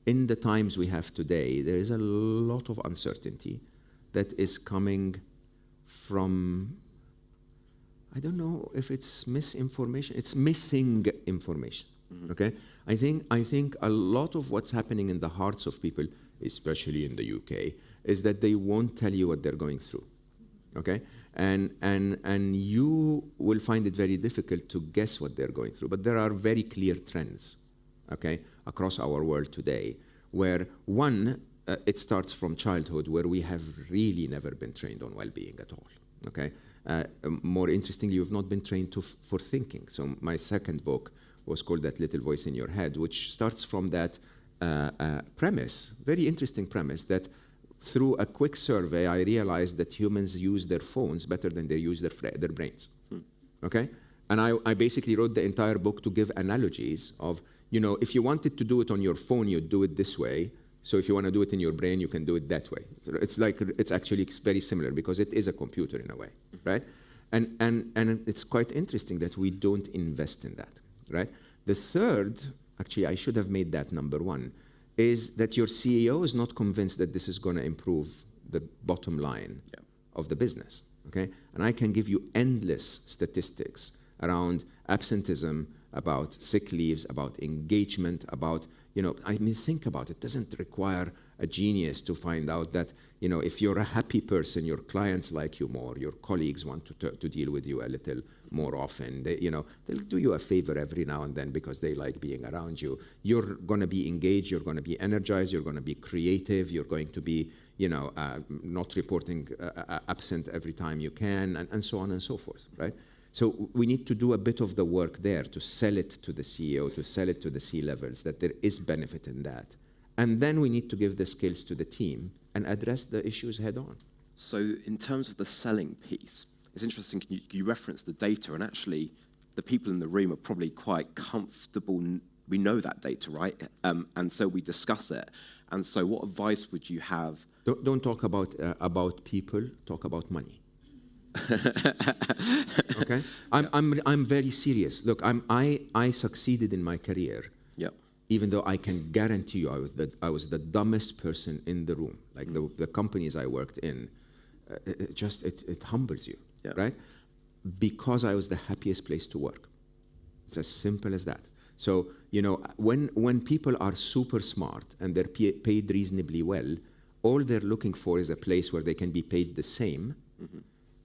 in the times we have today, there is a lot of uncertainty that is coming from, I don't know if it's misinformation, it's missing information, okay? I think a lot of what's happening in the hearts of people, especially in the UK, is that they won't tell you what they're going through, okay? And you will find it very difficult to guess what they're going through, but there are very clear trends, okay, across our world today, where one, it starts from childhood, where we have really never been trained on well-being at all, okay? More interestingly, you've not been trained for thinking. So my second book was called That Little Voice in Your Head, which starts from that premise, very interesting premise, that through a quick survey, I realized that humans use their phones better than they use their brains, okay? And I basically wrote the entire book to give analogies of, you know, if you wanted to do it on your phone, you'd do it this way. So if you want to do it in your brain, you can do it that way. It's like, it's actually very similar because it is a computer in a way, right? And it's quite interesting that we don't invest in that, right? The third, actually, I should have made that number one, is that your CEO is not convinced that this is going to improve the bottom line of the business, okay? And I can give you endless statistics around absenteeism, about sick leaves, about engagement, about, you know, I mean, think about it. It doesn't require a genius to find out that, you know, if you're a happy person, your clients like you more, your colleagues want to deal with you a little more often. They, you know, they'll do you a favor every now and then because they like being around you. You're going to be engaged, you're going to be energized, you're going to be creative, you're going to be, you know, not reporting absent every time you can, and so on and so forth, right? So we need to do a bit of the work there to sell it to the CEO, to sell it to the C-levels, that there is benefit in that. And then we need to give the skills to the team and address the issues head on. So in terms of the selling piece, it's interesting, you referenced the data, and actually the people in the room are probably quite comfortable. We know that data, right? And so we discuss it. And so what advice would you have? Don't talk about people, talk about money. Okay, I'm very serious. Look, I succeeded in my career, even though I can guarantee you I was the dumbest person in the room. Like the companies I worked in, it humbles you, right? Because I was the happiest place to work. It's as simple as that. So, you know, when people are super smart and they're paid reasonably well, all they're looking for is a place where they can be paid the same,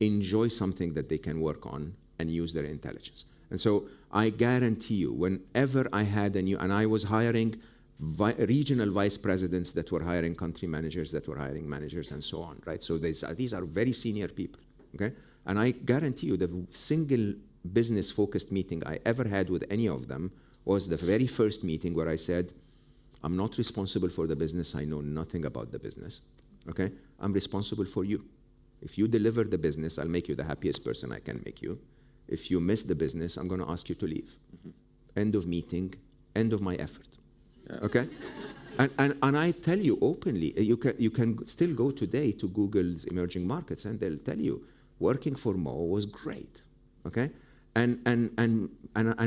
enjoy something that they can work on, and use their intelligence. And so I guarantee you, whenever I had and I was hiring regional vice presidents that were hiring country managers, that were hiring managers, and so on, right? So these are very senior people, okay? And I guarantee you the single business-focused meeting I ever had with any of them was the very first meeting where I said, I'm not responsible for the business, I know nothing about the business, okay? I'm responsible for you. If you deliver the business, I'll make you the happiest person I can make you. If you miss the business, I'm going to ask you to leave. End of meeting, end of my effort. Okay? And I tell you openly, you can still go today to Google's emerging markets and they'll tell you, working for Mo was great. Okay? And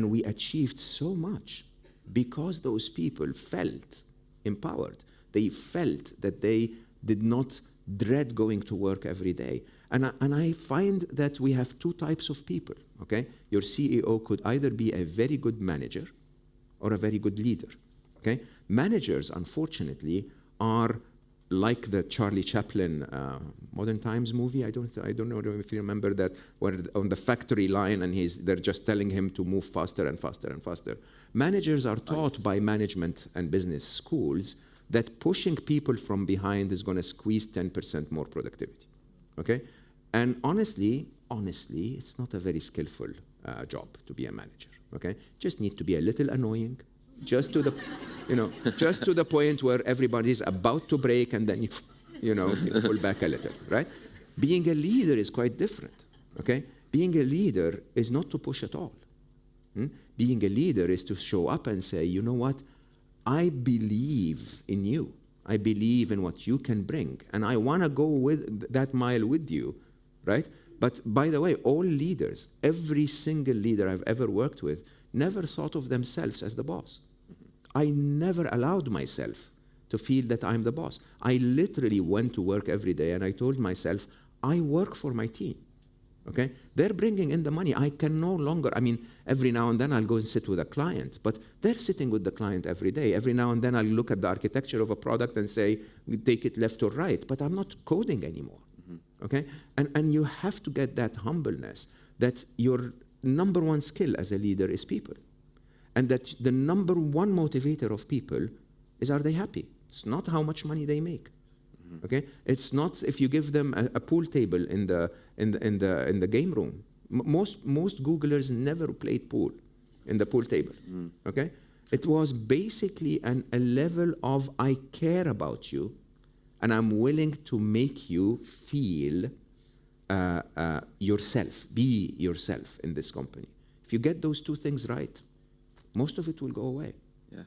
we achieved so much because those people felt empowered. They felt that they did not dread going to work every day. And I find that we have two types of people, okay? Your CEO could either be a very good manager or a very good leader, okay? Managers, unfortunately, are like the Charlie Chaplin Modern Times movie. I don't know if you remember that, where on the factory line and they're just telling him to move faster and faster and faster. Managers are taught by management and business schools that pushing people from behind is going to squeeze 10% more productivity, okay? And honestly, it's not a very skillful job to be a manager, okay? Just need to be a little annoying, just to the, just to the point where everybody's about to break and then you pull back a little, right? Being a leader is quite different, okay? Being a leader is not to push at all. Being a leader is to show up and say, you know what? I believe in you. I believe in what you can bring. And I want to go with that mile with you, right? But by the way, all leaders, every single leader I've ever worked with, never thought of themselves as the boss. I never allowed myself to feel that I'm the boss. I literally went to work every day and I told myself, I work for my team. Okay? They're bringing in the money. I can no longer, I mean, every now and then I'll go and sit with a client, but they're sitting with the client every day. Every now and then I'll look at the architecture of a product and say, we take it left or right, but I'm not coding anymore. Okay? And you have to get that humbleness that your number one skill as a leader is people. And that the number one motivator of people is, are they happy? It's not how much money they make. Okay, it's not if you give them a pool table in the game room. Most Googlers never played pool in the pool table. Okay, it was basically a level of I care about you, and I'm willing to make you feel yourself, be yourself in this company. If you get those two things right, most of it will go away.